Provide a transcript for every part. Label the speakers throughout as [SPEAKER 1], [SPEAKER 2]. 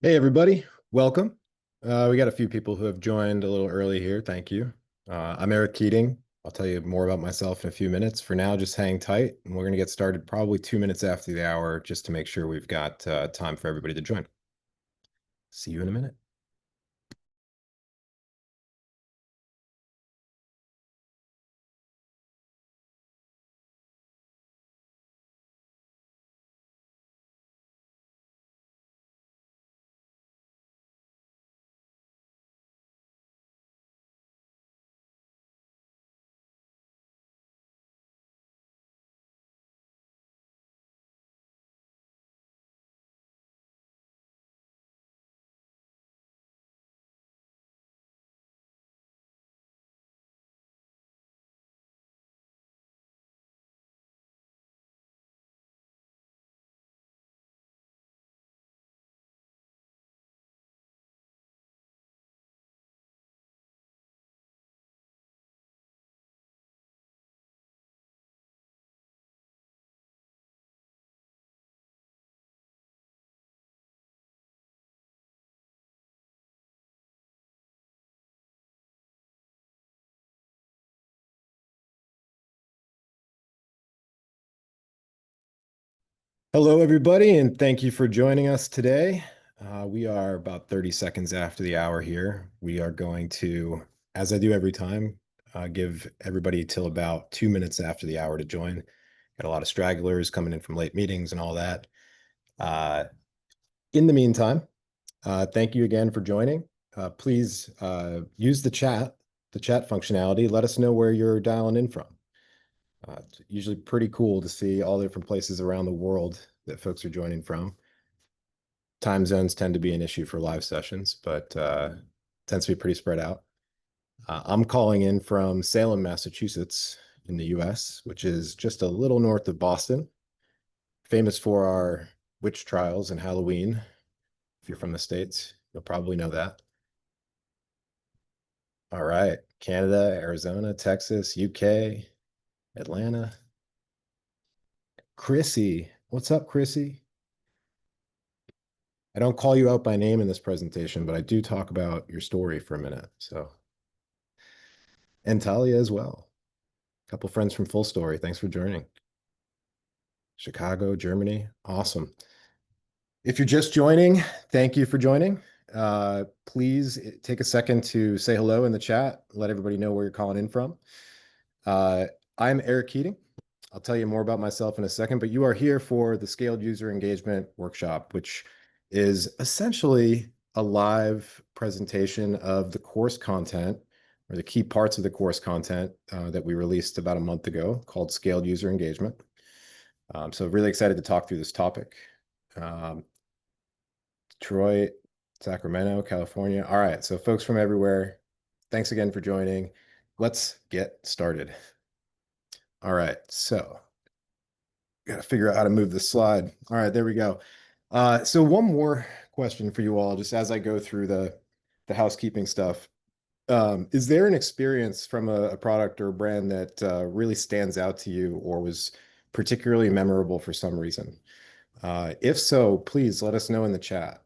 [SPEAKER 1] Hey, everybody. Welcome. We got a few people who have joined a little early here. Thank you. I'm Eric Keating. I'll tell you more about myself in a few minutes. For now, just hang tight, and we're going to get started probably 2 minutes after the hour just to make sure we've got time for everybody to join. See you in a minute. Hello, everybody, and thank you for joining us today. We are about 30 seconds after the hour here. We are going to, as I do every time, give everybody till about 2 minutes after the hour to join. Got a lot of stragglers coming in from late meetings and all that. Uh, in the meantime, thank you again for joining. Please use the chat functionality. Let us know where you're dialing in from. It's usually pretty cool to see all the different places around the world that folks are joining from. Time zones tend to be an issue for live sessions, but tends to be pretty spread out. I'm calling in from Salem, Massachusetts in the US, which is just a little north of Boston, famous for our witch trials and Halloween. If you're from the States, you'll probably know that. All right. Canada, Arizona, Texas, UK, Atlanta. Chrissy. What's up, Chrissy? I don't call you out by name in this presentation, but I do talk about your story for a minute. So, and Talia as well. A couple friends from Full Story. Thanks for joining. Chicago, Germany. Awesome. If you're just joining, thank you for joining. Please take a second to say hello in the chat. Let everybody know where you're calling in from. I'm Eric Keating. I'll tell you more about myself in a second, but you are here for the Scaled User Engagement Workshop, which is essentially a live presentation of the course content or the key parts of the course content that we released about a month ago called Scaled User Engagement. So really excited to talk through this topic. Detroit, Sacramento, California. All right, so folks from everywhere, thanks again for joining. Let's get started. All right, so got to figure out how to move the slide. All right, there we go. So one more question for you all, just as I go through the housekeeping stuff. Is there an experience from a product or a brand that really stands out to you or was particularly memorable for some reason? If so, please let us know in the chat.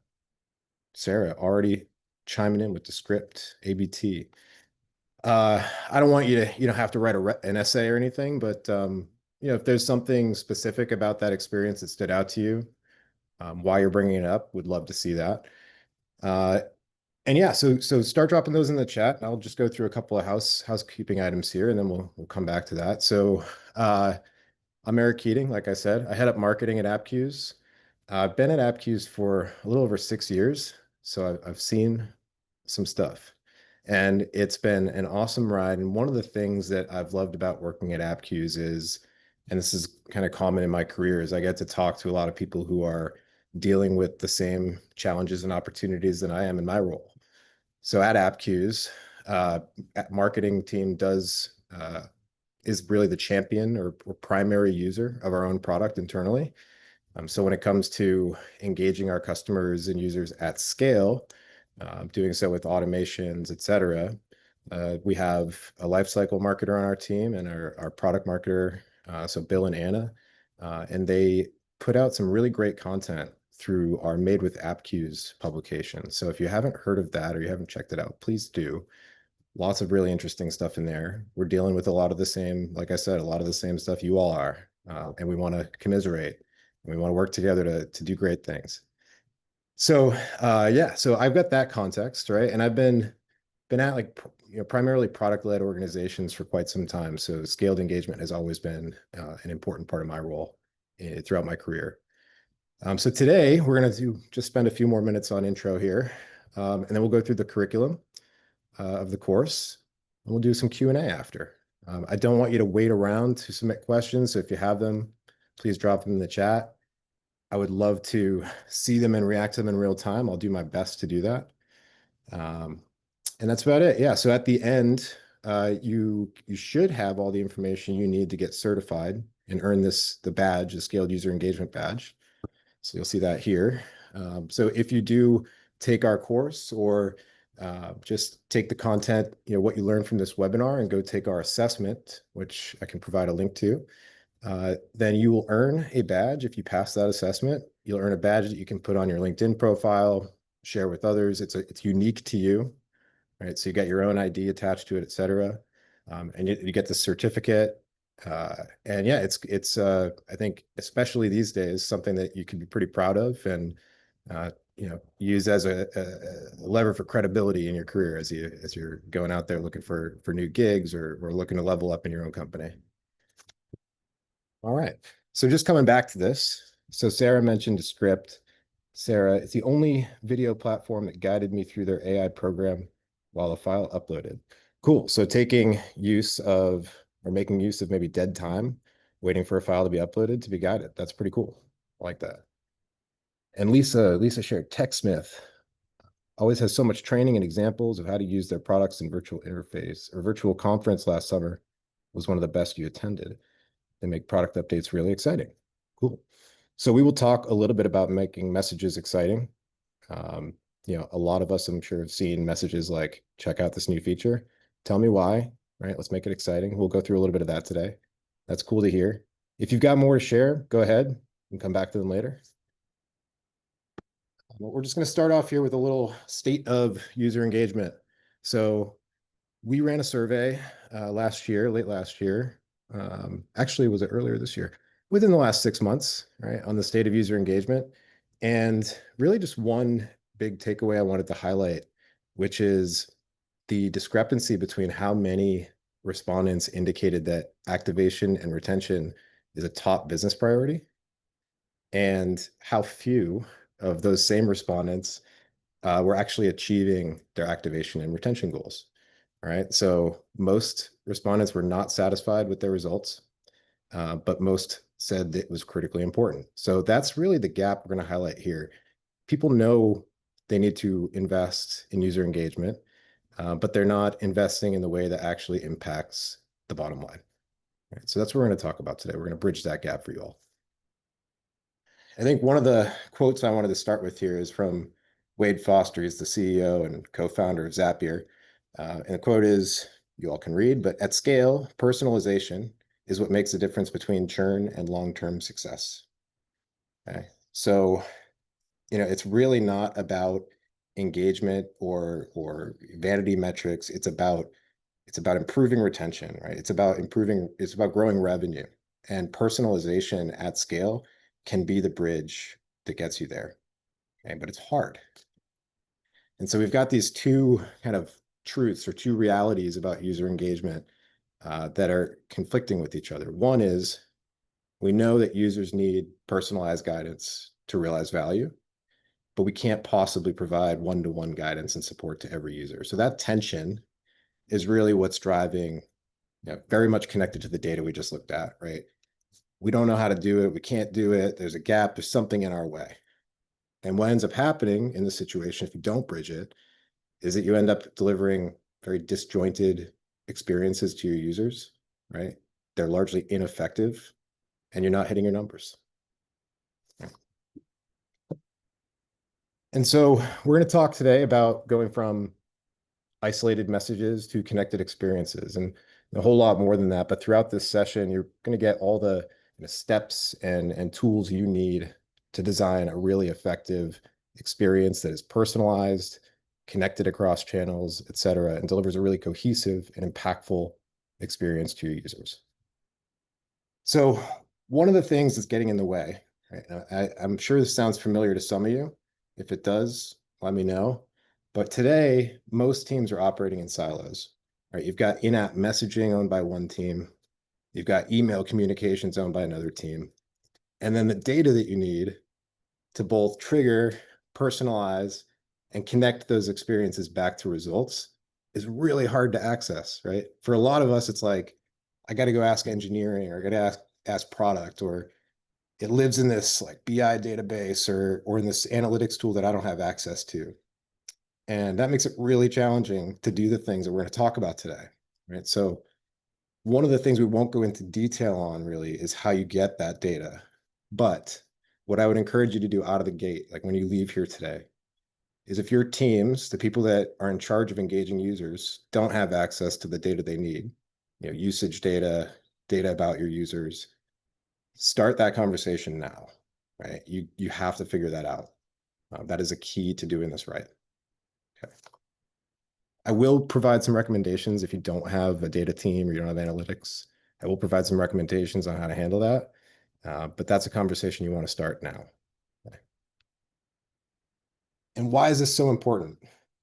[SPEAKER 1] Sarah already chiming in with the script, ABT. I don't want you to, have to write an essay or anything, but if there's something specific about that experience that stood out to you, why you're bringing it up, would love to see that. And yeah, so start dropping those in the chat. I'll just go through a couple of housekeeping items here, and then we'll come back to that. So I'm Eric Keating, like I said. I head up marketing at AppQs. I've been at AppQs for a little over 6 years, so I've seen some stuff. And it's been an awesome ride. And one of the things that I've loved about working at AppQs is, and this is kind of common in my career, is I get to talk to a lot of people who are dealing with the same challenges and opportunities that I am in my role. So at AppQs, marketing team is really the champion or primary user of our own product internally. So when it comes to engaging our customers and users at scale, doing so with automations, et cetera, we have a lifecycle marketer on our team and our product marketer, so Bill and Anna, and they put out some really great content through our Made with AppQs publication. So if you haven't heard of that or you haven't checked it out, please do. Lots of really interesting stuff in there. We're dealing with a lot of the same, like I said, a lot of the same stuff you all are. And we want to commiserate and we want to work together to do great things. So yeah, so I've got that context, right? And I've been at like primarily product-led organizations for quite some time. So scaled engagement has always been an important part of my role throughout my career. So today we're going to just spend a few more minutes on intro here, and then we'll go through the curriculum of the course, and we'll do some Q&A after. I don't want you to wait around to submit questions. So if you have them, please drop them in the chat. I would love to see them and react to them in real time. I'll do my best to do that. And that's about it. Yeah. So at the end, you should have all the information you need to get certified and earn the badge, the Scaled User Engagement badge. So you'll see that here. So if you do take our course or just take the content, what you learned from this webinar and go take our assessment, which I can provide a link to, then you will earn a badge. If you pass that assessment, you'll earn a badge that you can put on your LinkedIn profile, share with others. It's unique to you, right? So you got your own ID attached to it, et cetera. And you get the certificate. And yeah, it's I think, especially these days, something that you can be pretty proud of and use as a lever for credibility in your career as you're going out there looking for new gigs or looking to level up in your own company. All right. So just coming back to this. So Sarah mentioned a script. Sarah, it's the only video platform that guided me through their AI program while the file uploaded. Cool. So making use of maybe dead time, waiting for a file to be uploaded to be guided. That's pretty cool. I like that. And Lisa shared TechSmith always has so much training and examples of how to use their products in virtual interface or virtual conference last summer was one of the best you attended. They make product updates really exciting. Cool. So we will talk a little bit about making messages exciting. A lot of us, I'm sure, have seen messages like, check out this new feature. Tell me why, right? Let's make it exciting. We'll go through a little bit of that today. That's cool to hear. If you've got more to share, go ahead and come back to them later. We're just going to start off here with a little state of user engagement. So we ran a survey late last year. Actually, was it earlier this year? Within the last 6 months, right, on the state of user engagement. And really just one big takeaway I wanted to highlight, which is the discrepancy between how many respondents indicated that activation and retention is a top business priority and how few of those same respondents were actually achieving their activation and retention goals. All right. So most respondents were not satisfied with their results, but most said that it was critically important. So that's really the gap we're going to highlight here. People know they need to invest in user engagement, but they're not investing in the way that actually impacts the bottom line. All right, so that's what we're going to talk about today. We're going to bridge that gap for you all. I think one of the quotes I wanted to start with here is from Wade Foster. He's the CEO and co-founder of Zapier. And the quote is, you all can read, but at scale, personalization is what makes the difference between churn and long-term success. Okay. So, it's really not about engagement or vanity metrics. It's about improving retention, right? It's about growing revenue, and personalization at scale can be the bridge that gets you there. Okay, but it's hard. And so we've got these two kind of truths or two realities about user engagement that are conflicting with each other. One is we know that users need personalized guidance to realize value, but we can't possibly provide one-to-one guidance and support to every user. So that tension is really what's driving, very much connected to the data we just looked at, right? We don't know how to do it. We can't do it. There's a gap. There's something in our way. And what ends up happening in this situation, if you don't bridge it, is that you end up delivering very disjointed experiences to your users, right? They're largely ineffective, and you're not hitting your numbers. And so we're going to talk today about going from isolated messages to connected experiences, and a whole lot more than that. But throughout this session, you're going to get all the steps and tools you need to design a really effective experience that is personalized, connected across channels, et cetera, and delivers a really cohesive and impactful experience to your users. So one of the things that's getting in the way, right? I'm sure this sounds familiar to some of you. If it does, let me know. But today, most teams are operating in silos, right? You've got in-app messaging owned by one team. You've got email communications owned by another team. And then the data that you need to both trigger, personalize, and connect those experiences back to results is really hard to access, right? For a lot of us, it's like, I got to go ask engineering, or I got to ask product, or it lives in this like BI database or in this analytics tool that I don't have access to. And that makes it really challenging to do the things that we're going to talk about today, right? So one of the things we won't go into detail on really is how you get that data. But what I would encourage you to do out of the gate, like when you leave here today, is if your teams, the people that are in charge of engaging users, don't have access to the data they need, usage data, data about your users, start that conversation now, right? You have to figure that out. That is a key to doing this right. Okay. I will provide some recommendations if you don't have a data team or you don't have analytics. I will provide some recommendations on how to handle that. But that's a conversation you want to start now. Okay. And why is this so important?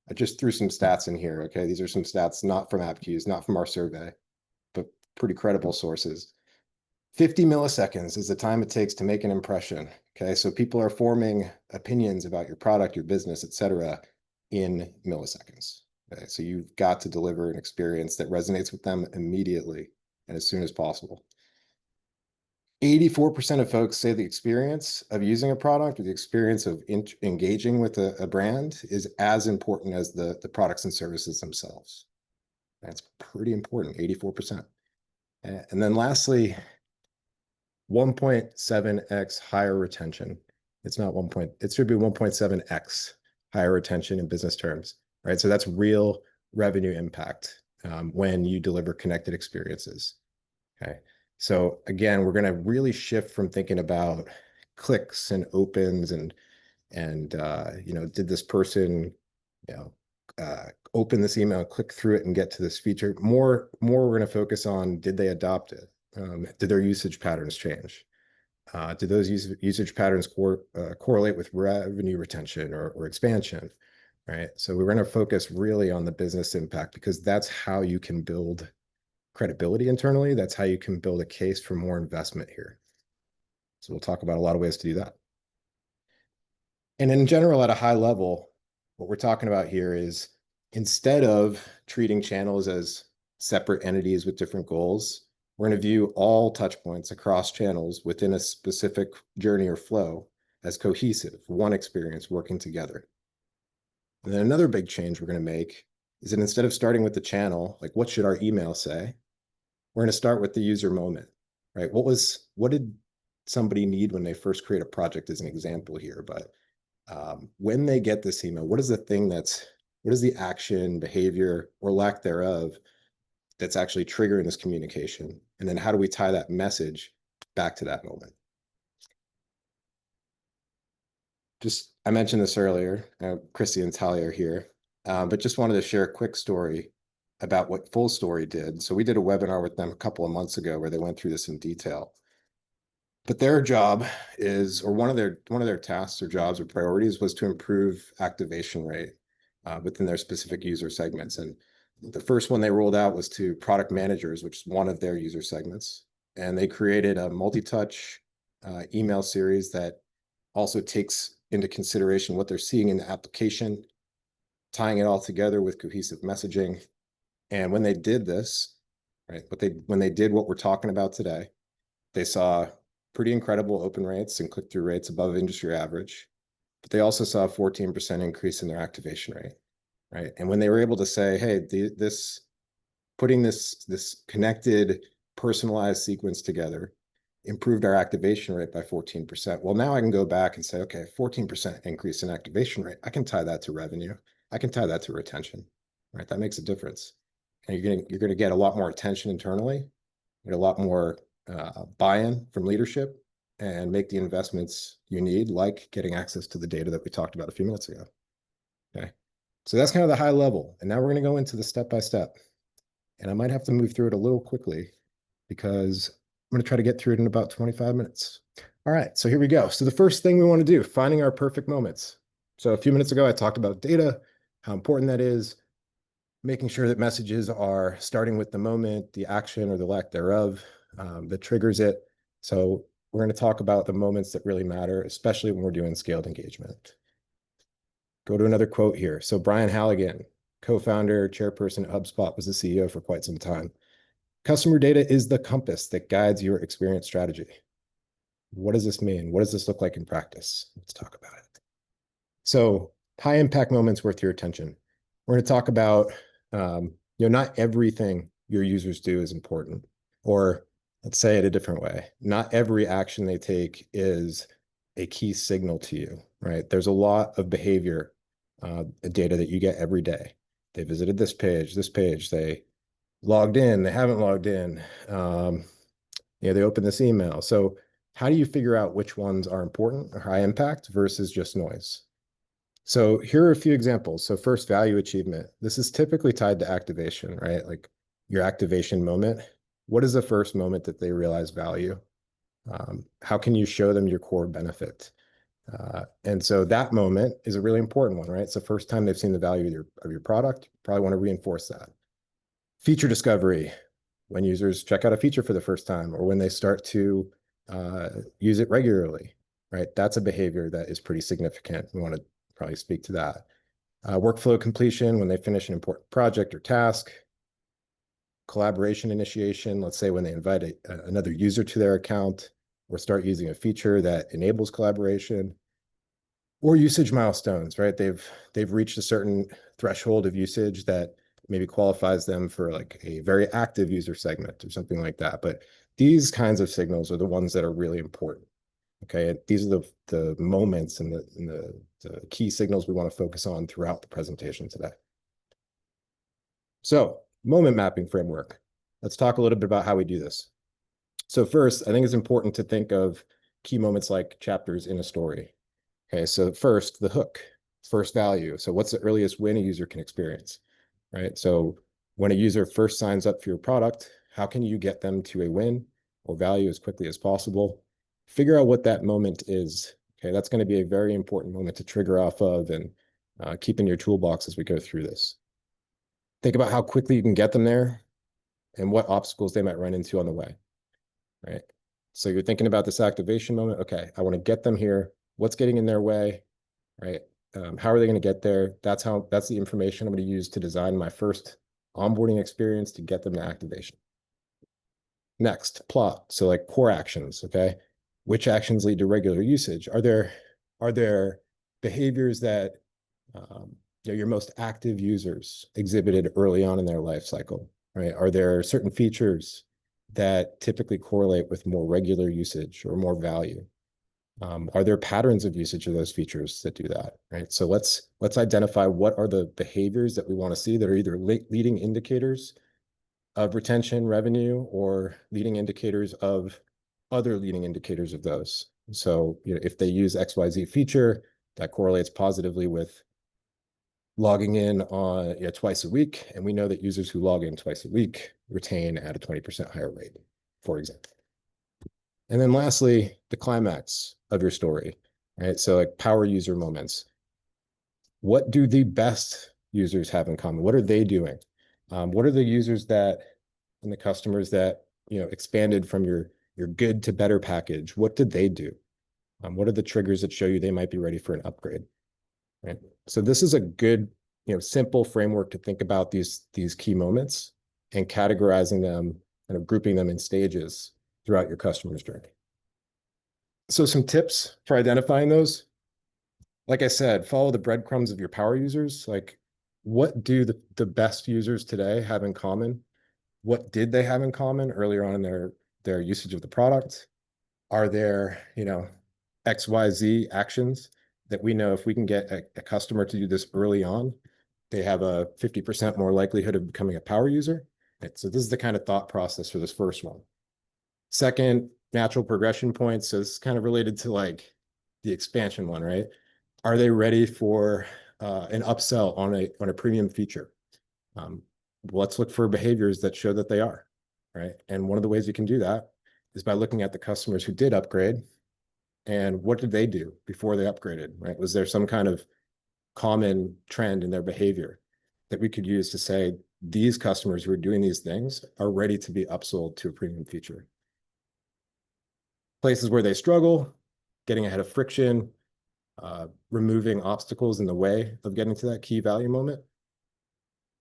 [SPEAKER 1] I just threw some stats in here. Okay, these are some stats not from AppQs, not from our survey, but pretty credible sources. 50 milliseconds is the time it takes to make an impression. Okay, so people are forming opinions about your product, your business, et cetera, in milliseconds. Okay, so you've got to deliver an experience that resonates with them immediately and as soon as possible. 84% of folks say the experience of using a product or the experience of engaging with a brand is as important as the products and services themselves. That's pretty important, 84%. And then lastly, 1.7x higher retention. It's not 1 point, it should be 1.7x higher retention in business terms, right? So that's real revenue impact when you deliver connected experiences. Okay. So again, we're going to really shift from thinking about clicks and opens and did this person, open this email and click through it and get to this feature? More we're going to focus on, did they adopt it? Did their usage patterns change? Do those usage patterns correlate with revenue retention or expansion, right? So we're going to focus really on the business impact because that's how you can build credibility internally. That's how you can build a case for more investment here. So we'll talk about a lot of ways to do that. And in general, at a high level, what we're talking about here is instead of treating channels as separate entities with different goals, we're going to view all touch points across channels within a specific journey or flow as cohesive, one experience working together. And then another big change we're going to make is that instead of starting with the channel, like what should our email say, we're going to start with the user moment, right? What did somebody need when they first create a project as an example here, but when they get this email, what is the action, behavior, or lack thereof that's actually triggering this communication? And then how do we tie that message back to that moment? I mentioned this earlier, Christy and Talia are here, but just wanted to share a quick story about what Full Story did. So we did a webinar with them a couple of months ago where they went through this in detail. But their job is, or one of their tasks or jobs or priorities was to improve activation rate within their specific user segments. And the first one they rolled out was to product managers, which is one of their user segments. And they created a multi-touch email series that also takes into consideration what they're seeing in the application, tying it all together with cohesive messaging. And when they did this, right, when they did what we're talking about today, they saw pretty incredible open rates and click-through rates above industry average, but they also saw a 14% increase in their activation rate, right? And when they were able to say, hey, putting this connected, personalized sequence together improved our activation rate by 14%. Well, now I can go back and say, okay, 14% increase in activation rate. I can tie that to revenue. I can tie that to retention, right? That makes a difference. And you're gonna get a lot more attention internally, get a lot more buy-in from leadership, and make the investments you need, like getting access to the data that we talked about a few minutes ago. Okay. So that's kind of the high level. And now we're going to go into the step by step. And I might have to move through it a little quickly because I'm going to try to get through it in about 25 minutes. All right, so here we go. So the first thing we want to do, finding our perfect moments. So a few minutes ago, I talked about data, how important that is, making sure that messages are starting with the moment, the action or the lack thereof that triggers it. So we're going to talk about the moments that really matter, especially when we're doing scaled engagement. Go to another quote here. So Brian Halligan, co-founder, chairperson at HubSpot, was the CEO for quite some time. Customer data is the compass that guides your experience strategy. What does this mean? What does this look like in practice? Let's talk about it. So high impact moments worth your attention. We're going to talk about, not everything your users do is important. Or let's say it a different way. Not every action they take is a key signal to you, right? There's a lot of behavior data that you get every day. They visited this page, they logged in, they haven't logged in, they opened this email. So how do you figure out which ones are important or high impact versus just noise? So here are a few examples. So first, value achievement. This is typically tied to activation, right? Like your activation moment. What is the first moment that they realize value? How can you show them your core benefit? And so that moment is a really important one, right? It's the first time they've seen the value of your product. You probably want to reinforce that. Feature discovery, when users check out a feature for the first time or when they start to use it regularly, right? That's a behavior that is pretty significant. We want to probably speak to that. Workflow completion, when they finish an important project or task. Collaboration initiation, let's say when they invite another user to their account or start using a feature that enables collaboration. Or usage milestones, right? They've reached a certain threshold of usage that maybe qualifies them for like a very active user segment or something like that. But these kinds of signals are the ones that are really important. Okay, and these are the moments and the key signals we want to focus on throughout the presentation today. So, moment mapping framework. Let's talk a little bit about how we do this. So first, I think it's important to think of key moments like chapters in a story. Okay, so first, the hook, first value. So what's the earliest win a user can experience, right? So when a user first signs up for your product, how can you get them to a win or value as quickly as possible? Figure out what that moment is. Okay, that's going to be a very important moment to trigger off of and keep in your toolbox as we go through this. Think about how quickly you can get them there and what obstacles they might run into on the way, right? So you're thinking about this activation moment. Okay, I want to get them here. What's getting in their way, right? How are they going to get there? That's the information I'm going to use to design my first onboarding experience to get them to activation. Next, plot. So like core actions, okay? Which actions lead to regular usage? Are there behaviors that your most active users exhibited early on in their life cycle, right? Are there certain features that typically correlate with more regular usage or more value? Are there patterns of usage of those features that do that, right? So let's identify what are the behaviors that we want to see that are either leading indicators of retention, revenue, or leading indicators of other leading indicators of those. So if they use XYZ feature, that correlates positively with logging in on twice a week, and we know that users who log in twice a week retain at a 20% higher rate, for example. And then lastly, the climax of your story, right? So like power user moments. What do the best users have in common? What are they doing? What are the users that and the customers that expanded from your good to better package? What did they do? What are the triggers that show you they might be ready for an upgrade? Right. So this is a good, simple framework to think about these key moments and categorizing them, kind of grouping them in stages throughout your customer's journey. So some tips for identifying those. Like I said, follow the breadcrumbs of your power users. Like, what do the best users today have in common? What did they have in common earlier on in their usage of the product? Are there, XYZ actions that we know if we can get a customer to do this early on, they have a 50% more likelihood of becoming a power user? Right? So this is the kind of thought process for this first one. Second, natural progression points. So it's kind of related to like the expansion one, right? Are they ready for an upsell on a premium feature? Um, let's look for behaviors that show that they are, right? And one of the ways you can do that is by looking at the customers who did upgrade and what did they do before they upgraded, right? Was there some kind of common trend in their behavior that we could use to say these customers who are doing these things are ready to be upsold to a premium feature? Places where they struggle, getting ahead of friction, removing obstacles in the way of getting to that key value moment,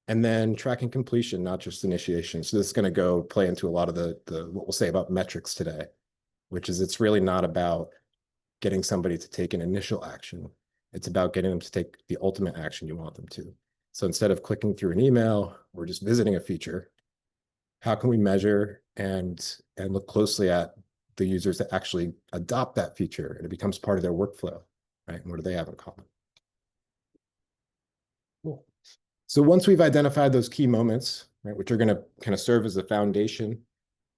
[SPEAKER 1] and then tracking completion, not just initiation. So this is going to go play into a lot of the what we'll say about metrics today, which is it's really not about getting somebody to take an initial action. It's about getting them to take the ultimate action you want them to. So instead of clicking through an email or just visiting a feature, how can we measure and look closely at the users that actually adopt that feature and it becomes part of their workflow, right? And what do they have in common? Cool. So once we've identified those key moments, right, which are going to kind of serve as the foundation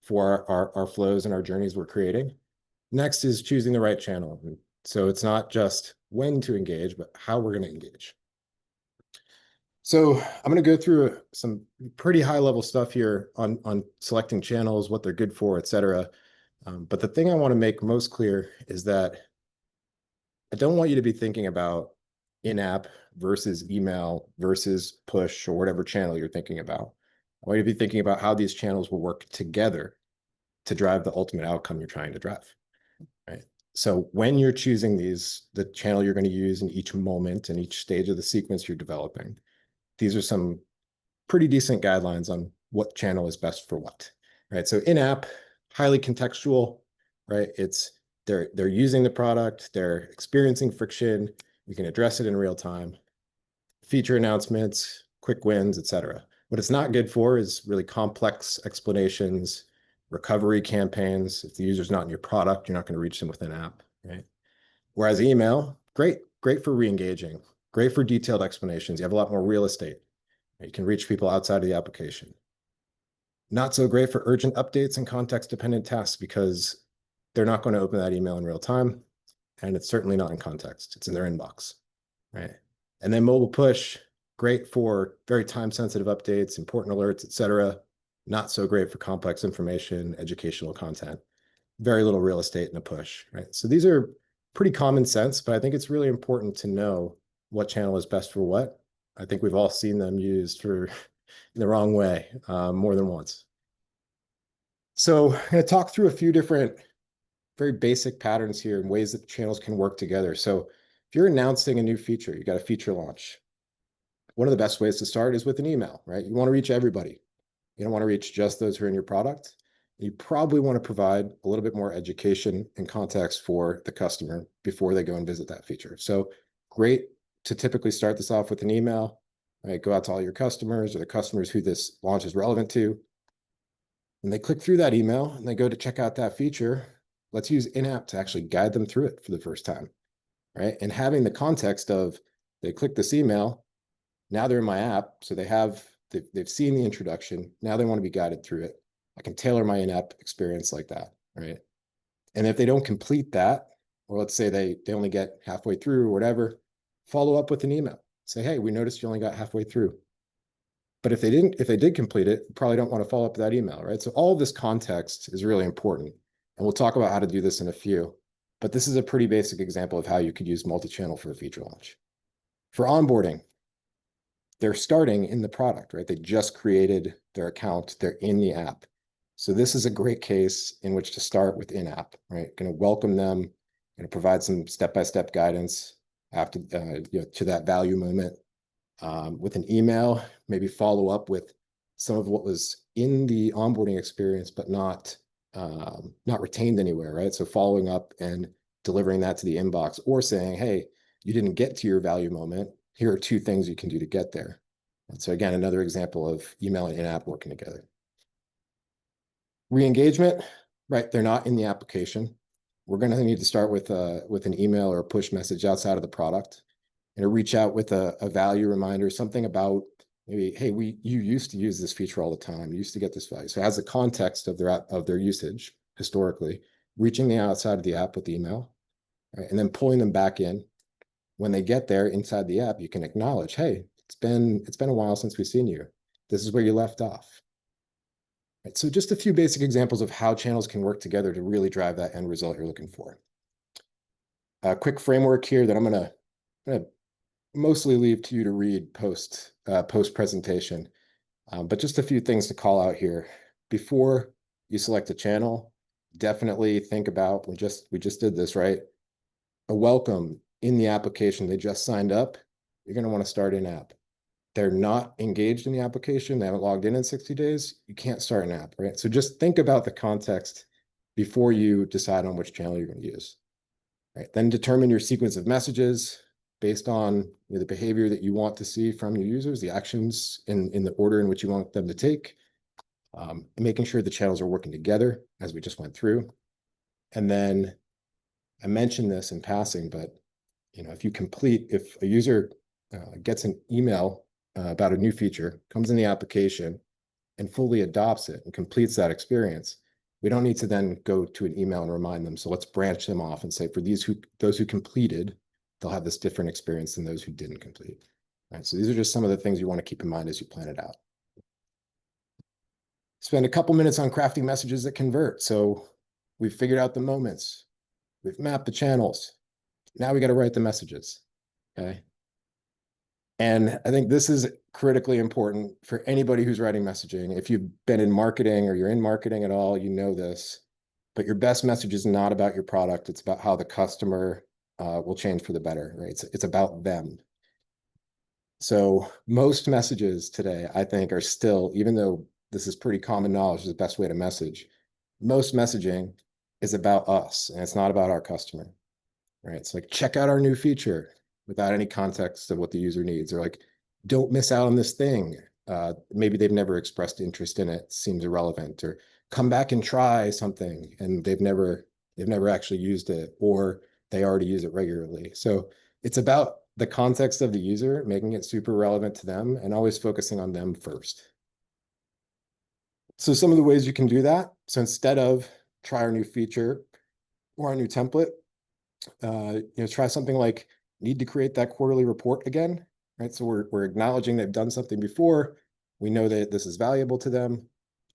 [SPEAKER 1] for our flows and our journeys we're creating, next is choosing the right channel. So it's not just when to engage, but how we're going to engage. So I'm going to go through some pretty high level stuff here on selecting channels, what they're good for, et cetera. But the thing I want to make most clear is that I don't want you to be thinking about in-app versus email versus push or whatever channel you're thinking about. I want you to be thinking about how these channels will work together to drive the ultimate outcome you're trying to drive, right? So when you're choosing the channel you're going to use in each moment and each stage of the sequence you're developing, these are some pretty decent guidelines on what channel is best for what, right? So in-app, highly contextual, right? It's they're using the product, they're experiencing friction, you can address it in real time, feature announcements, quick wins, et cetera. What it's not good for is really complex explanations, recovery campaigns. If the user's not in your product, you're not going to reach them with an app, right? Whereas email, great for re-engaging, great for detailed explanations. You have a lot more real estate. You can reach people outside of the application. Not so great for urgent updates and context-dependent tasks because they're not going to open that email in real time, and it's certainly not in context. It's in their inbox, right? And then mobile push, great for very time-sensitive updates, important alerts, et cetera. Not so great for complex information, educational content. Very little real estate in a push, right? So these are pretty common sense, but I think it's really important to know what channel is best for what. I think we've all seen them used for in the wrong way more than once. So I'm going to talk through a few different very basic patterns here and ways that channels can work together. So if you're announcing a new feature, you got a feature launch. One of the best ways to start is with an email, right? You want to reach everybody. You don't want to reach just those who are in your product. You probably want to provide a little bit more education and context for the customer before they go and visit that feature. So great to typically start this off with an email, right? Go out to all your customers or the customers who this launch is relevant to. And they click through that email and they go to check out that feature. Let's use in-app to actually guide them through it for the first time, right? And having the context of they click this email, now they're in my app, so they've seen the introduction. Now they want to be guided through it. I can tailor my in-app experience like that, right? And if they don't complete that, or let's say they only get halfway through or whatever, follow up with an email. Say, hey, we noticed you only got halfway through. But if they did complete it, you probably don't want to follow up with that email, right? So all of this context is really important. And we'll talk about how to do this in a few. But this is a pretty basic example of how you could use multi-channel for a feature launch. For onboarding, they're starting in the product, right? They just created their account. They're in the app. So this is a great case in which to start with in-app, right? Going to welcome them, going to provide some step-by-step guidance after to that value moment. With an email, maybe follow up with some of what was in the onboarding experience, but not retained anywhere, right? So following up and delivering that to the inbox or saying, hey, you didn't get to your value moment. Here are 2 things you can do to get there. And so again, another example of email and in-app working together. Re-engagement, right? They're not in the application. We're going to need to start with an email or a push message outside of the product and reach out with a value reminder, something about maybe, hey, you used to use this feature all the time. You used to get this value. So it has the context of their usage historically, reaching the outside of the app with the email, right? And then pulling them back in. When they get there inside the app, you can acknowledge, hey, it's been a while since we've seen you. This is where you left off. Right, so just a few basic examples of how channels can work together to really drive that end result you're looking for. A quick framework here that I'm gonna mostly leave to you to read post presentation, but just a few things to call out here. Before you select a channel, definitely think about, we just did this, right? A welcome in the application. They just signed up. You're going to want to start in app. They're not engaged in the application. They haven't logged in 60 days. You can't start an app, right? So just think about the context before you decide on which channel you're going to use. Right? Then determine your sequence of messages based on the behavior that you want to see from your users, the actions in the order in which you want them to take, making sure the channels are working together as we just went through. And then I mentioned this in passing, but if a user gets an email about a new feature, comes in the application and fully adopts it and completes that experience, we don't need to then go to an email and remind them. So let's branch them off and say, for those who completed, they'll have this different experience than those who didn't complete. Right? So these are just some of the things you want to keep in mind as you plan it out. Spend a couple minutes on crafting messages that convert. So we've figured out the moments. We've mapped the channels. Now we got to write the messages, okay? And I think this is critically important for anybody who's writing messaging. If you've been in marketing or you're in marketing at all, you know this, but your best message is not about your product. It's about how the customer will change for the better, right? It's about them. So most messages today, I think, are still, even though this is pretty common knowledge, is the best way to message, most messaging is about us, and it's not about our customer, right? It's like, check out our new feature without any context of what the user needs, or like, don't miss out on this thing. Maybe they've never expressed interest in it, seems irrelevant, or come back and try something, and they've never actually used it, or they already use it regularly. So it's about the context of the user, making it super relevant to them, and always focusing on them first. So some of the ways you can do that. So instead of try our new feature or our new template, try something like need to create that quarterly report again, right? So we're acknowledging they've done something before. We know that this is valuable to them.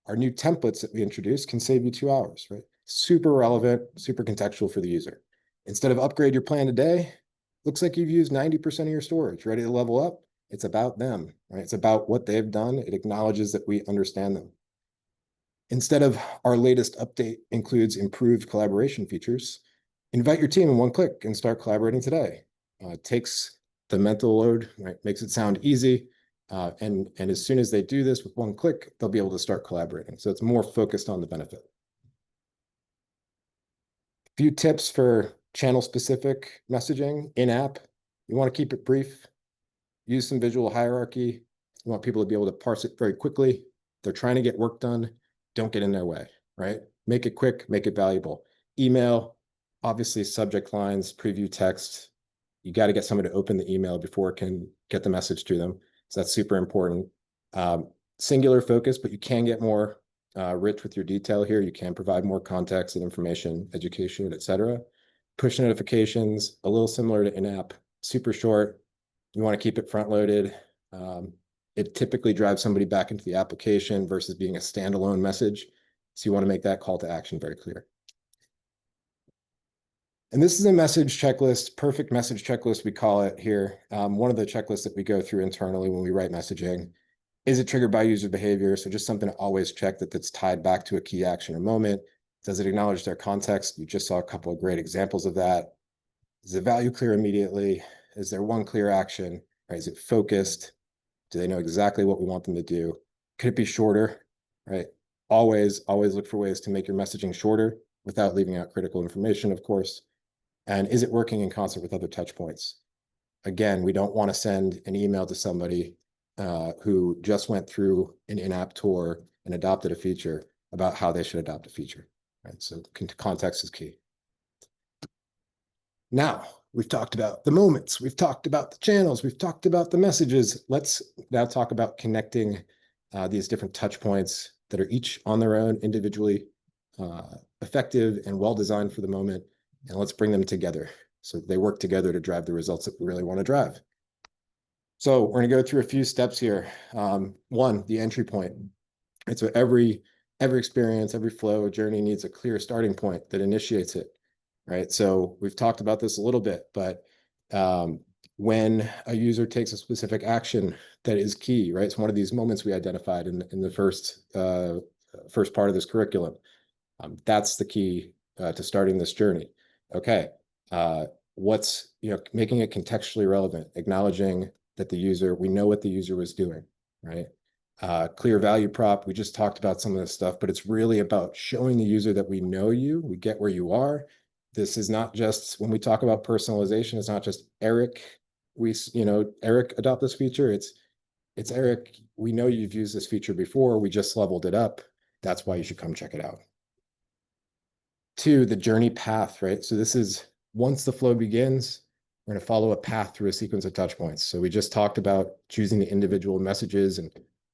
[SPEAKER 1] Our new templates that we introduce can save you 2 hours, right? Super relevant, super contextual for the user. Instead of upgrade your plan today, looks like you've used 90% of your storage, ready to level up. It's about them, right? It's about what they've done. It acknowledges that we understand them. Instead of our latest update includes improved collaboration features, invite your team in one click and start collaborating today. It takes the mental load, right? Makes it sound easy. And as soon as they do this with one click, they'll be able to start collaborating. So it's more focused on the benefit. A few tips for channel-specific messaging in-app. You want to keep it brief. Use some visual hierarchy. You want people to be able to parse it very quickly. They're trying to get work done. Don't get in their way, right? Make it quick, make it valuable. Email, obviously subject lines, preview text. You got to get someone to open the email before it can get the message to them. So that's super important. Singular focus, but you can get more rich with your detail here. You can provide more context and information, education, etc. Push notifications, a little similar to in-app, super short. You want to keep it front-loaded. It typically drives somebody back into the application versus being a standalone message. So you want to make that call to action very clear. And this is a message checklist, perfect message checklist, we call it here. One of the checklists that we go through internally when we write messaging. Is it triggered by user behavior? So just something to always check that's tied back to a key action or moment. Does it acknowledge their context? You just saw a couple of great examples of that. Is the value clear immediately? Is there one clear action? Right? Is it focused? Do they know exactly what we want them to do? Could it be shorter? Right? Always look for ways to make your messaging shorter without leaving out critical information, of course. And is it working in concert with other touch points? Again, we don't want to send an email to somebody who just went through an in-app tour and adopted a feature about how they should adopt a feature. Right? So context is key. Now, we've talked about the moments, we've talked about the channels, we've talked about the messages. Let's now talk about connecting these different touch points that are each on their own individually effective and well-designed for the moment, and let's bring them together so they work together to drive the results that we really want to drive. So we're going to go through a few steps here. One, the entry point. And so every experience, every flow journey needs a clear starting point that initiates it, right? So we've talked about this a little bit, but when a user takes a specific action that is key, right? It's one of these moments we identified in the first part of this curriculum. That's the key to starting this journey. Okay, what's making it contextually relevant, acknowledging that we know what the user was doing, right? Clear value prop. We just talked about some of this stuff, but it's really about showing the user that we know you, we get where you are. This is not just, when we talk about personalization, it's not just Eric. Eric adopt this feature. It's Eric. We know you've used this feature before. We just leveled it up. That's why you should come check it out. Two, the journey path, right? So this is, once the flow begins, we're going to follow a path through a sequence of touch points. So we just talked about choosing the individual messages and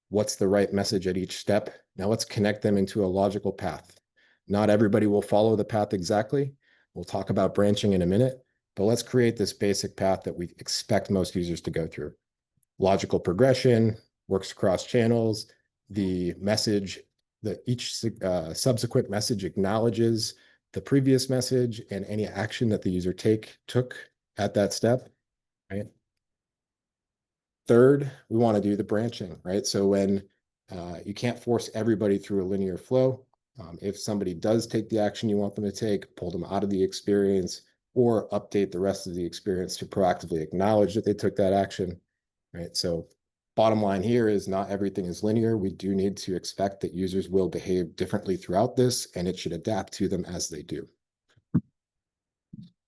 [SPEAKER 1] what's the right message at each step. Now let's connect them into a logical path. Not everybody will follow the path exactly. We'll talk about branching in a minute, but let's create this basic path that we expect most users to go through. Logical progression, works across channels, the message, each subsequent message acknowledges the previous message and any action that the user took at that step, right? Third, we want to do the branching, right? So when you can't force everybody through a linear flow, if somebody does take the action you want them to take, pull them out of the experience or update the rest of the experience to proactively acknowledge that they took that action, right? So bottom line here is not everything is linear. We do need to expect that users will behave differently throughout this, and it should adapt to them as they do.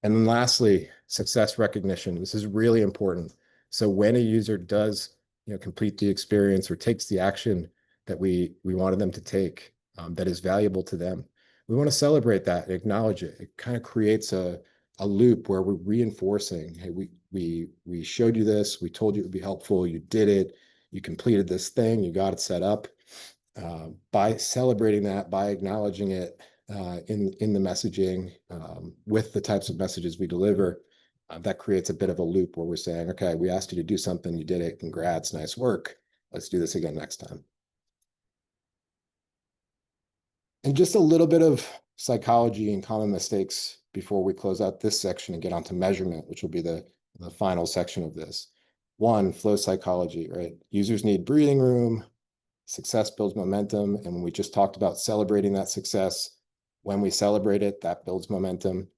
[SPEAKER 1] And then lastly, success recognition. This is really important. So when a user does complete the experience or takes the action that we wanted them to take, that is valuable to them, we want to celebrate that and acknowledge it. It kind of creates a loop where we're reinforcing, hey, we showed you this, we told you it would be helpful, you did it, you completed this thing, you got it set up. By celebrating that, by acknowledging it in the messaging with the types of messages we deliver, that creates a bit of a loop where we're saying, okay, we asked you to do something, you did it, congrats, nice work. Let's do this again next time. And just a little bit of psychology and common mistakes before we close out this section and get onto measurement, which will be the final section of this. One, flow psychology, right? Users need breathing room. Success builds momentum. And when we just talked about celebrating that success, when we celebrate it, that builds momentum.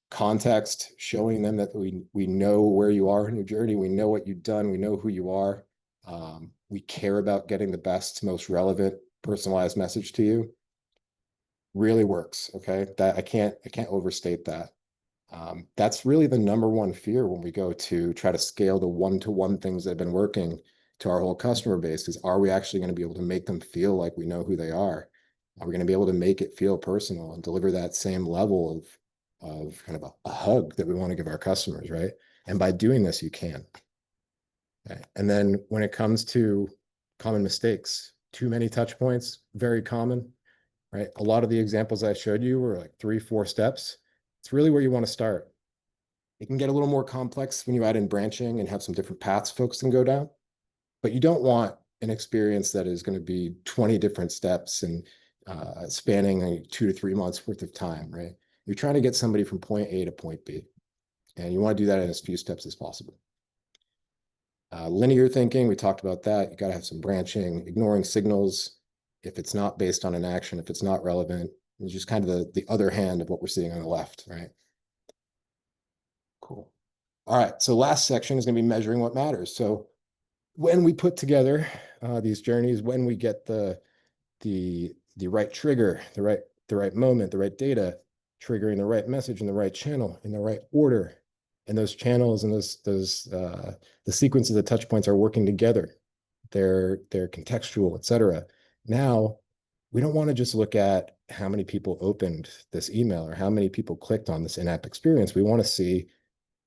[SPEAKER 1] Context, showing them that we know where you are in your journey. We know what you've done. We know who you are. We care about getting the best, most relevant, personalized message to you. Really works. Okay. That I can't overstate that. That's really the number one fear when we go to try to scale the one-to-one things that have been working to our whole customer base is, are we actually going to be able to make them feel like we know who they are? Are we going to be able to make it feel personal and deliver that same level of kind of a hug that we want to give our customers, right? And by doing this, you can. Okay. And then when it comes to common mistakes, too many touch points, very common, right? A lot of the examples I showed you were like 3-4 steps. It's really where you want to start. It can get a little more complex when you add in branching and have some different paths folks can go down, but you don't want an experience that is going to be 20 different steps and spanning like 2 to 3 months worth of time, right? You're trying to get somebody from point A to point B, and you want to do that in as few steps as possible. Linear thinking, we talked about that. You got to have some branching, ignoring signals if it's not based on an action, if it's not relevant. It's just kind of the other hand of what we're seeing on the left, right? Cool. All right, so last section is going to be measuring what matters. So when we put together these journeys, when we get the right trigger, the right moment, the right data, triggering the right message in the right channel, in the right order, and those channels and the sequences of touch points are working together. They're contextual, et cetera. Now, we don't want to just look at how many people opened this email or how many people clicked on this in-app experience. We want to see,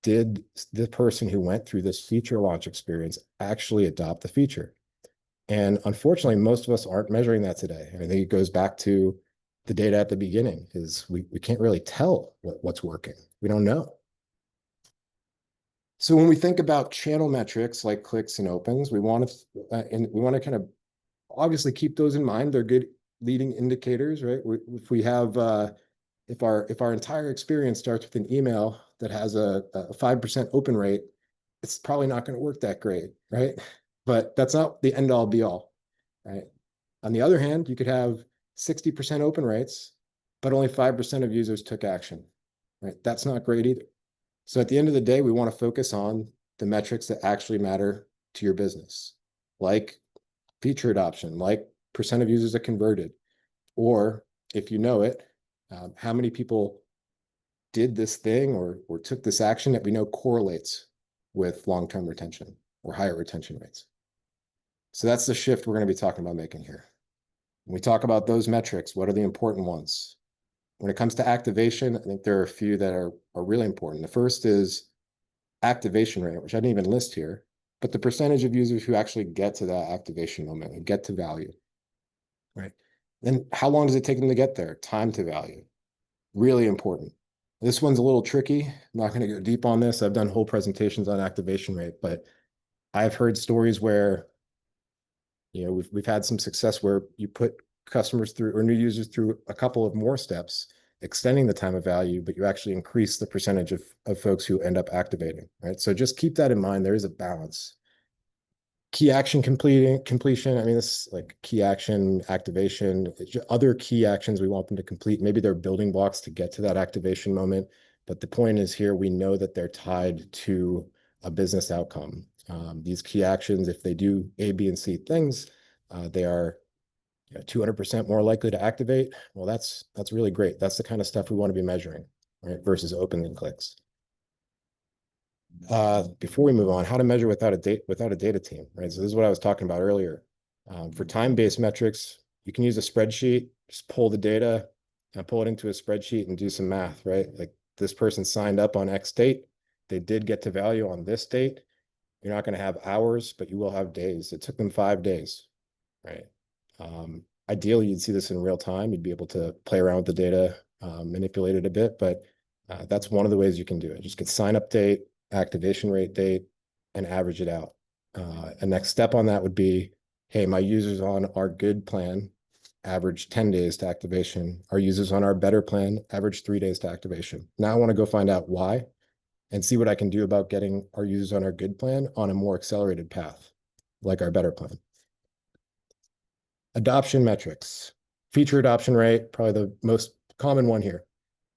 [SPEAKER 1] did the person who went through this feature launch experience actually adopt the feature? And unfortunately, most of us aren't measuring that today. I think it goes back to the data at the beginning is we can't really tell what's working. We don't know. So when we think about channel metrics like clicks and opens, we want to kind of obviously keep those in mind. They're good leading indicators, right? If we have if our entire experience starts with an email that has a 5% open rate, it's probably not going to work that great, right? But that's not the end all be all, right? On the other hand, you could have 60% open rates, but only 5% of users took action, right? That's not great either. So at the end of the day, we want to focus on the metrics that actually matter to your business, like feature adoption, like percent of users that converted, or if you know it, how many people did this thing or took this action that we know correlates with long-term retention or higher retention rates. So that's the shift we're going to be talking about making here. When we talk about those metrics, what are the important ones? When it comes to activation, I think there are a few that are really important. The first is activation rate, which I didn't even list here, but the percentage of users who actually get to that activation moment and get to value, right? Then how long does it take them to get there? Time to value, really important. This one's a little tricky. I'm not going to go deep on this. I've done whole presentations on activation rate, but I've heard stories where, we've had some success where you put customers through or new users through a couple of more steps, extending the time of value, but you actually increase the percentage of folks who end up activating, right? So just keep that in mind. There is a balance. Key action completion. I mean, this is like key action activation, other key actions we want them to complete. Maybe they're building blocks to get to that activation moment. But the point is here, we know that they're tied to a business outcome. These key actions, if they do A, B, and C things, they are 200% more likely to activate. Well, that's really great. That's the kind of stuff we want to be measuring, right? Versus open and clicks. Before we move on, how to measure without a data team, right? So this is what I was talking about earlier. For time-based metrics, you can use a spreadsheet, just pull the data and pull it into a spreadsheet and do some math, right? Like this person signed up on X date. They did get to value on this date. You're not going to have hours, but you will have days. It took them 5 days, right? Ideally, you'd see this in real time. You'd be able to play around with the data, manipulate it a bit, but that's one of the ways you can do it. Just get sign up date, activation rate date, and average it out. A next step on that would be, hey, my users on our good plan average 10 days to activation. Our users on our better plan average 3 days to activation. Now I want to go find out why and see what I can do about getting our users on our good plan on a more accelerated path, like our better plan. Adoption metrics. Feature adoption rate, probably the most common one here,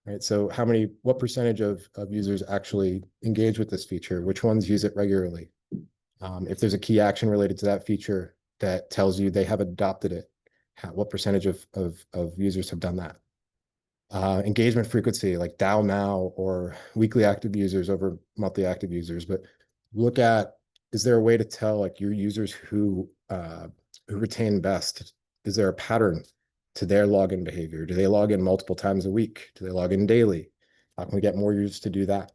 [SPEAKER 1] right? So what percentage of users actually engage with this feature? Which ones use it regularly? If there's a key action related to that feature that tells you they have adopted it, what percentage of users have done that? Engagement frequency, like DAO now or weekly active users over monthly active users. But look at, is there a way to tell like your users who retain best? Is there a pattern to their login behavior? Do they log in multiple times a week? Do they log in daily? How can we get more users to do that?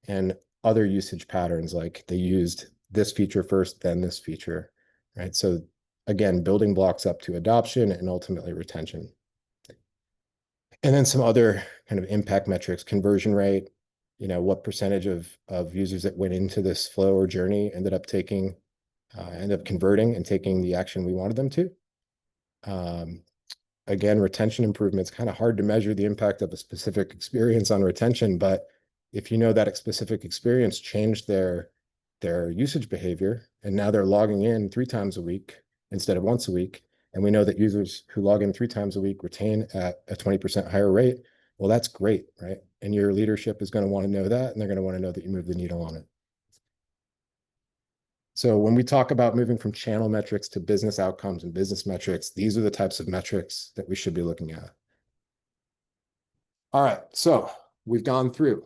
[SPEAKER 1] And other usage patterns, like they used this feature first, then this feature, right? So again, building blocks up to adoption and ultimately retention. And then some other kind of impact metrics, conversion rate, what percentage of users that went into this flow or journey ended up converting and taking the action we wanted them to. Again, retention improvements, kind of hard to measure the impact of a specific experience on retention, but if you know that specific experience changed their usage behavior, and now they're logging in 3 times a week instead of once a week, and we know that users who log in 3 times a week retain at a 20% higher rate, well, that's great, right? And your leadership is going to want to know that, and they're going to want to know that you move the needle on it. So when we talk about moving from channel metrics to business outcomes and business metrics, these are the types of metrics that we should be looking at. All right, so we've gone through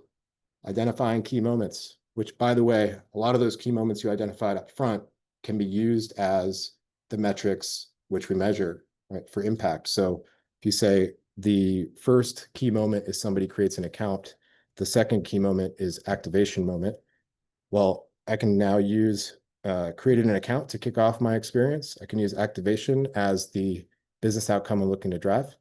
[SPEAKER 1] identifying key moments, which, by the way, a lot of those key moments you identified up front can be used as the metrics which we measure, right, for impact. So if you say the first key moment is somebody creates an account, the second key moment is activation moment. Well, I can now use created an account to kick off my experience. I can use activation as the business outcome I'm looking to drive.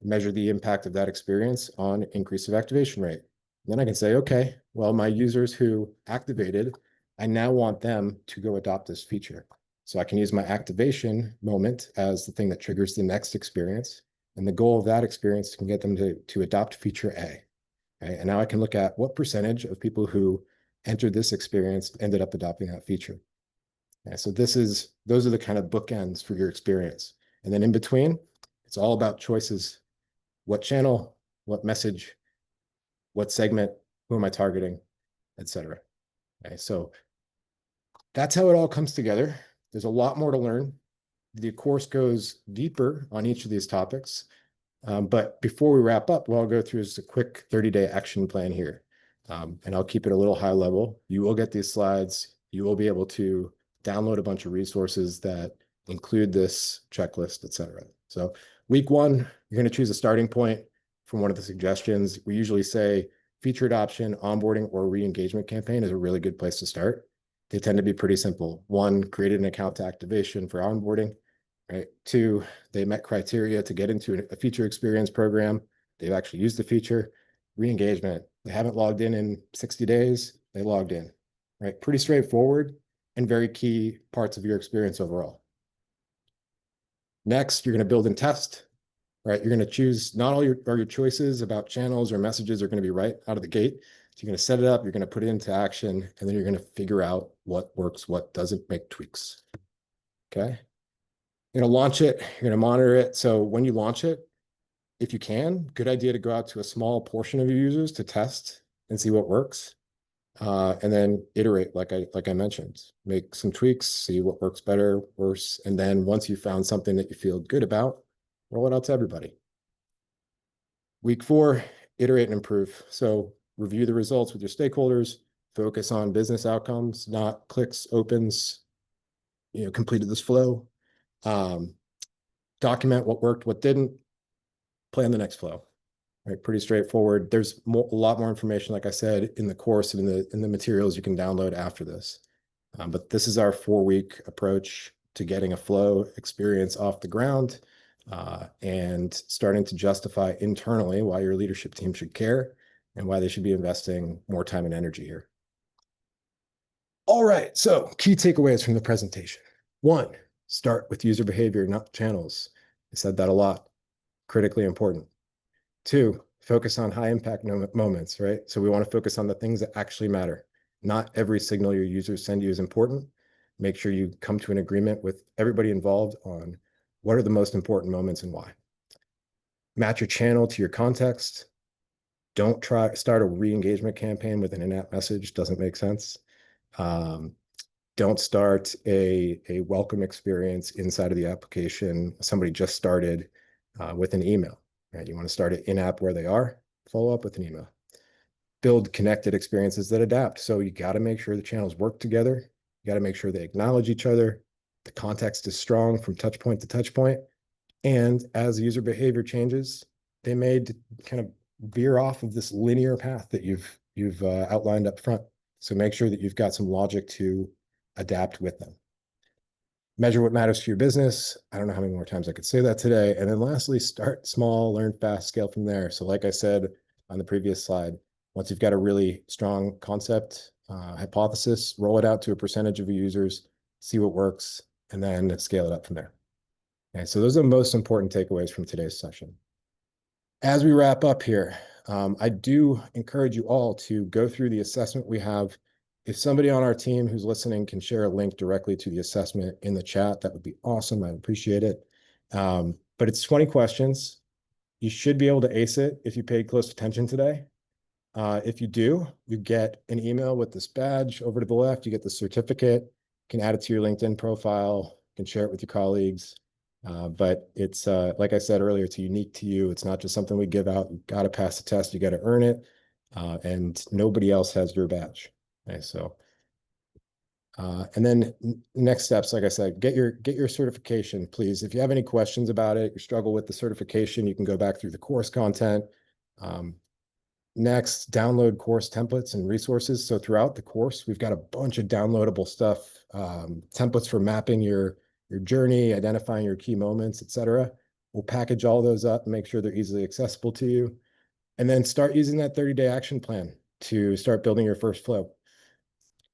[SPEAKER 1] measure the impact of that experience on increase of activation rate. Then I can say, okay, well, my users who activated, I now want them to go adopt this feature. So I can use my activation moment as the thing that triggers the next experience. And the goal of that experience can get them to adopt feature A. Right? And now I can look at what percentage of people who entered this experience ended up adopting that feature. Okay, so those are the kind of bookends for your experience. And then in between, it's all about choices. What channel, what message, what segment, who am I targeting, etc. Okay, so that's how it all comes together. There's a lot more to learn. The course goes deeper on each of these topics. But before we wrap up, what I'll go through is a quick 30-day action plan here. And I'll keep it a little high level. You will get these slides. You will be able to download a bunch of resources that include this checklist, etc. So week one, you're going to choose a starting point from one of the suggestions. We usually say feature adoption, onboarding, or re-engagement campaign is a really good place to start. They tend to be pretty simple. One, created an account to activation for onboarding, right? Two, they met criteria to get into a feature experience program. They've actually used the feature. Re-engagement, they haven't logged in 60 days, they logged in, right? Pretty straightforward and very key parts of your experience overall. Next, you're going to build and test, right? You're going to choose, not all your choices about channels or messages are going to be right out of the gate. So you're going to set it up, you're going to put it into action, and then you're going to figure out what works, what doesn't, make tweaks. Okay. You're going to launch it, you're going to monitor it. So when you launch it, if you can, good idea to go out to a small portion of your users to test and see what works. And then iterate, like I mentioned, make some tweaks, see what works better, worse. And then once you found something that you feel good about, roll it out to everybody. Week 4, iterate and improve. So review the results with your stakeholders, focus on business outcomes, not clicks, opens, completed this flow. Document what worked, what didn't, plan the next flow. Right, pretty straightforward. There's a lot more information, like I said, in the course and in the materials you can download after this. But this is our 4-week approach to getting a flow experience off the ground and starting to justify internally why your leadership team should care and why they should be investing more time and energy here. All right, so key takeaways from the presentation. 1, start with user behavior, not channels. I said that a lot. Critically important. 2, focus on high impact moments, right? So we want to focus on the things that actually matter. Not every signal your users send you is important. Make sure you come to an agreement with everybody involved on what are the most important moments and why. Match your channel to your context. Don't start a re-engagement campaign with an in-app message. Doesn't make sense. Don't start a welcome experience inside of the application. Somebody just started with an email. Right? You want to start it in-app where they are, follow up with an email. Build connected experiences that adapt. So you got to make sure the channels work together. You got to make sure they acknowledge each other. The context is strong from touch point to touch point. And as user behavior changes, they may kind of veer off of this linear path that you've outlined up front. So make sure that you've got some logic to adapt with them. Measure what matters to your business. I don't know how many more times I could say that today. And then lastly, start small, learn fast, scale from there. So like I said on the previous slide, once you've got a really strong concept, hypothesis, roll it out to a percentage of your users, see what works, and then scale it up from there. Okay, so those are the most important takeaways from today's session. As we wrap up here, I do encourage you all to go through the assessment we have. If somebody on our team who's listening can share a link directly to the assessment in the chat, that would be awesome. I'd appreciate it. But it's 20 questions. You should be able to ace it if you paid close attention today. If you do, you get an email with this badge over to the left. You get the certificate. You can add it to your LinkedIn profile. You can share it with your colleagues. But it's, like I said earlier, it's unique to you. It's not just something we give out. You've got to pass the test. You got to earn it. And nobody else has your badge. Okay, so, and then next steps, like I said, get your certification, please. If you have any questions about it, you struggle with the certification, you can go back through the course content. Next, download course templates and resources. So throughout the course, we've got a bunch of downloadable stuff, templates for mapping your journey, identifying your key moments, etc. We'll package all those up and make sure they're easily accessible to you. And then start using that 30-day action plan to start building your first flow.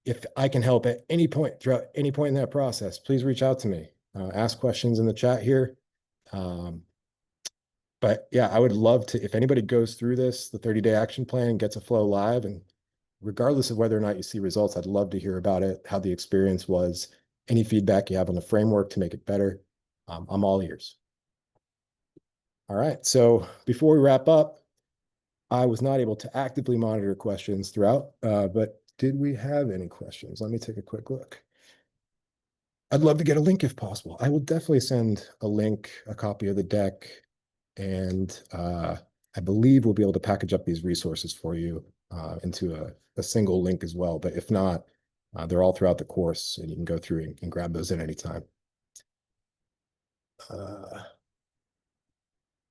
[SPEAKER 1] If I can help at any point throughout any point in that process, please reach out to me. Ask questions in the chat here. Um, but yeah, I would love to, if anybody goes through this, the 30-day action plan, gets a flow live, and regardless of whether or not you see results, I'd love to hear about it, how the experience was, any feedback you have on the framework to make it better. I'm all ears. All right. So before we wrap up, I was not able to actively monitor questions throughout, but did we have any questions? Let me take a quick look. I'd love to get a link if possible. I will definitely send a link, a copy of the deck, and I believe we'll be able to package up these resources for you into a single link as well. But if not, they're all throughout the course, and you can go through and grab those at any time.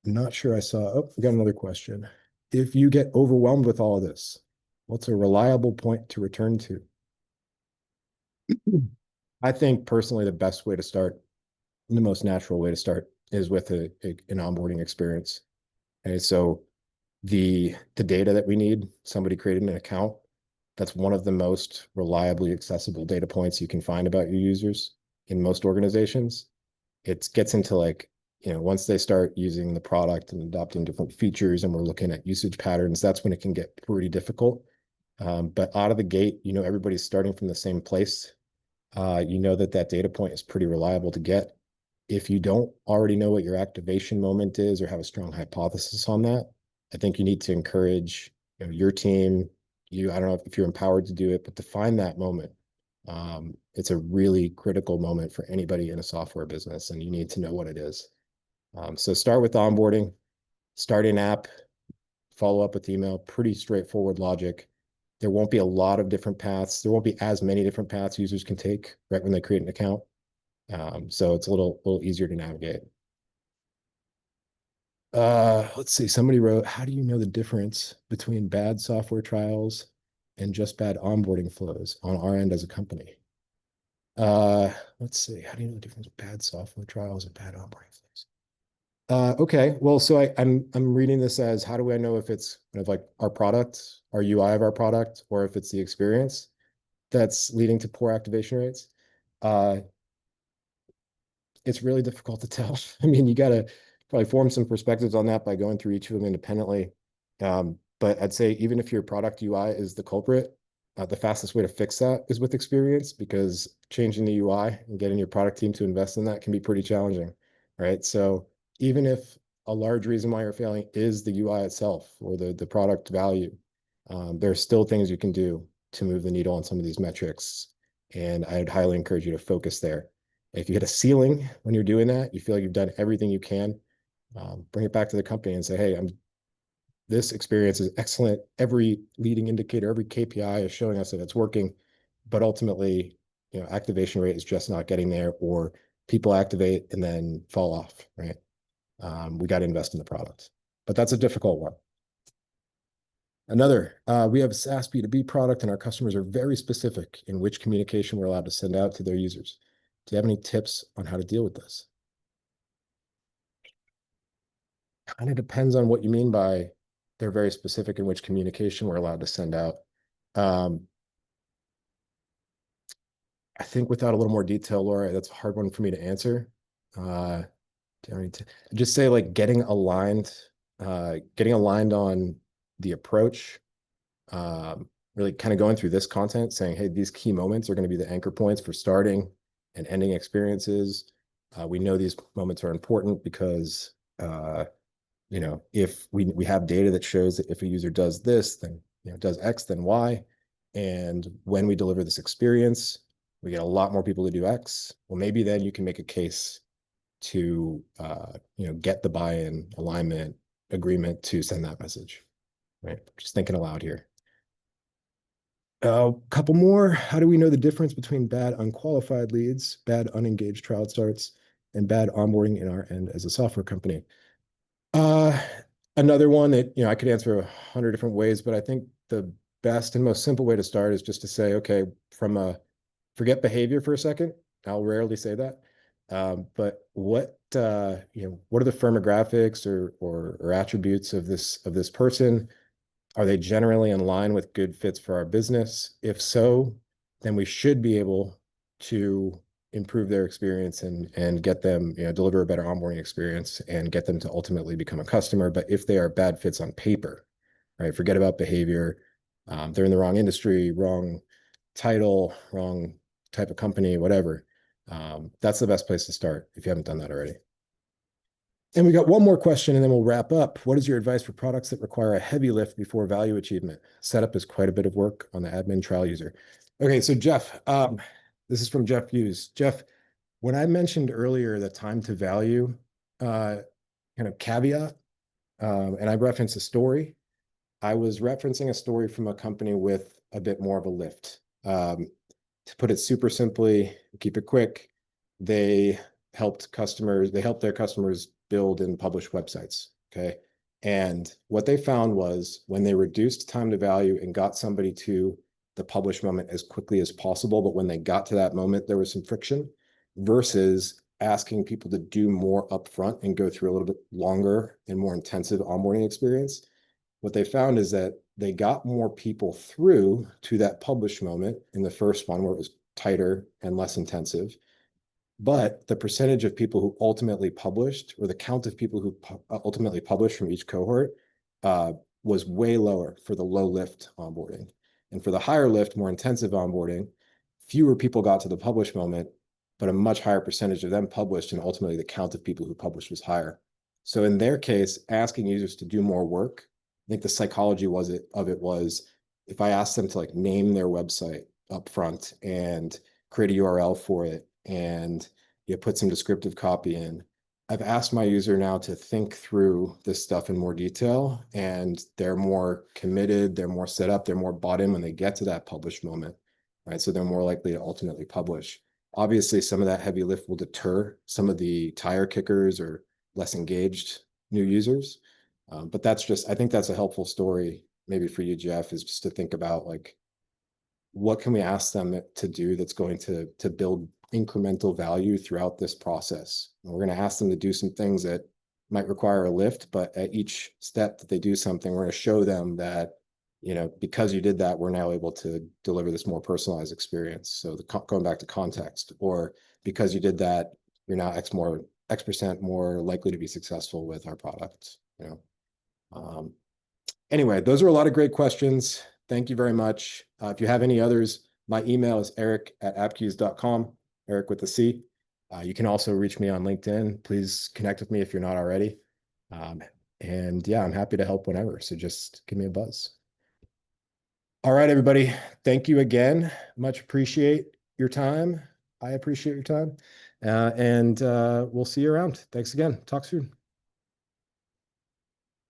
[SPEAKER 1] Not sure I saw. Oh, we got another question. If you get overwhelmed with all of this, what's a reliable point to return to? I think personally, the best way to start, the most natural way to start, is with an onboarding experience. Okay, so the data that we need, somebody created an account. That's one of the most reliably accessible data points you can find about your users in most organizations. It gets into like, once they start using the product and adopting different features and we're looking at usage patterns, that's when it can get pretty difficult. But out of the gate, everybody's starting from the same place. You know that data point is pretty reliable to get. If you don't already know what your activation moment is or have a strong hypothesis on that, I think you need to encourage your team, I don't know if you're empowered to do it, but to find that moment. It's a really critical moment for anybody in a software business, and you need to know what it is. So start with onboarding, start an app, follow up with email, pretty straightforward logic. There won't be a lot of different paths. There won't be as many different paths users can take right when they create an account. So it's a little easier to navigate. Let's see. Somebody wrote, how do you know the difference between bad software trials and just bad onboarding flows on our end as a company? Let's see. How do you know the difference between bad software trials and bad onboarding flows? Okay. Well, so I'm reading this as, how do I know if it's kind of like our product, our UI of our product, or if it's the experience that's leading to poor activation rates? Uh, it's really difficult to tell. I mean, you got to probably form some perspectives on that by going through each of them independently. But I'd say even if your product UI is the culprit, the fastest way to fix that is with experience, because changing the UI and getting your product team to invest in that can be pretty challenging, right? So even if a large reason why you're failing is the UI itself or the product value, there are still things you can do to move the needle on some of these metrics. And I'd highly encourage you to focus there. If you hit a ceiling when you're doing that, you feel like you've done everything you can, bring it back to the company and say, hey, this experience is excellent. Every leading indicator, every KPI is showing us that it's working, but ultimately, activation rate is just not getting there, or people activate and then fall off, right? We got to invest in the product, but that's a difficult one. Another, we have a SaaS B2B product and our customers are very specific in which communication we're allowed to send out to their users. Do you have any tips on how to deal with this? Kind of depends on what you mean by they're very specific in which communication we're allowed to send out. I think without a little more detail, Laura, that's a hard one for me to answer. Just say like getting aligned on the approach, really kind of going through this content, saying, hey, these key moments are going to be the anchor points for starting and ending experiences. We know these moments are important because if we have data that shows that if a user does this, then does X, then Y. And when we deliver this experience, we get a lot more people to do X. Well, maybe then you can make a case to get the buy-in, alignment, agreement to send that message. Right? Just thinking aloud here. A couple more. How do we know the difference between bad unqualified leads, bad unengaged trial starts, and bad onboarding in our end as a software company? Uh, Another one that I could answer 100 different ways, but I think the best and most simple way to start is just to say, okay, forget behavior for a second. I'll rarely say that. But what are the firmographics or attributes of this person? Are they generally in line with good fits for our business? If so, then we should be able to improve their experience and get them, deliver a better onboarding experience and get them to ultimately become a customer. But if they are bad fits on paper, right, forget about behavior. They're in the wrong industry, wrong title, wrong type of company, whatever. That's the best place to start if you haven't done that already. And we got one more question and then we'll wrap up. What is your advice for products that require a heavy lift before value achievement? Setup is quite a bit of work on the admin trial user. Okay, so Jeff, this is from Jeff Hughes. Jeff, when I mentioned earlier the time to value kind of caveat, and I referenced a story, I was referencing a story from a company with a bit more of a lift. To put it super simply, keep it quick, they they helped their customers build and publish websites. Okay. And what they found was when they reduced time to value and got somebody to the publish moment as quickly as possible, but when they got to that moment, there was some friction versus asking people to do more upfront and go through a little bit longer and more intensive onboarding experience. What they found is that they got more people through to that publish moment in the first one where it was tighter and less intensive. But the percentage of people who ultimately published, or the count of people who ultimately published from each cohort, was way lower for the low lift onboarding. And for the higher lift, more intensive onboarding, fewer people got to the publish moment, but a much higher percentage of them published, and ultimately the count of people who published was higher. So in their case, asking users to do more work, I think the psychology of it was if I asked them to like name their website up front and create a URL for it and put some descriptive copy in, I've asked my user now to think through this stuff in more detail, and they're more committed, they're more set up, they're more bought in when they get to that publish moment, right? So they're more likely to ultimately publish. Obviously, some of that heavy lift will deter some of the tire kickers or less engaged new users. But I think that's a helpful story maybe for you, Jeff, is just to think about like, what can we ask them to do that's going to build incremental value throughout this process? And we're going to ask them to do some things that might require a lift, but at each step that they do something, we're going to show them that, because you did that, we're now able to deliver this more personalized experience. So going back to context, or because you did that, you're now X% more likely to be successful with our product. Anyway, those are a lot of great questions. Thank you very much. If you have any others, my email is eric@appcues.com, Eric with a C. You can also reach me on LinkedIn. Please connect with me if you're not already. And yeah, I'm happy to help whenever. So just give me a buzz. All right, everybody. Thank you again. Much appreciate your time. I appreciate your time. And we'll see you around. Thanks again. Talk soon.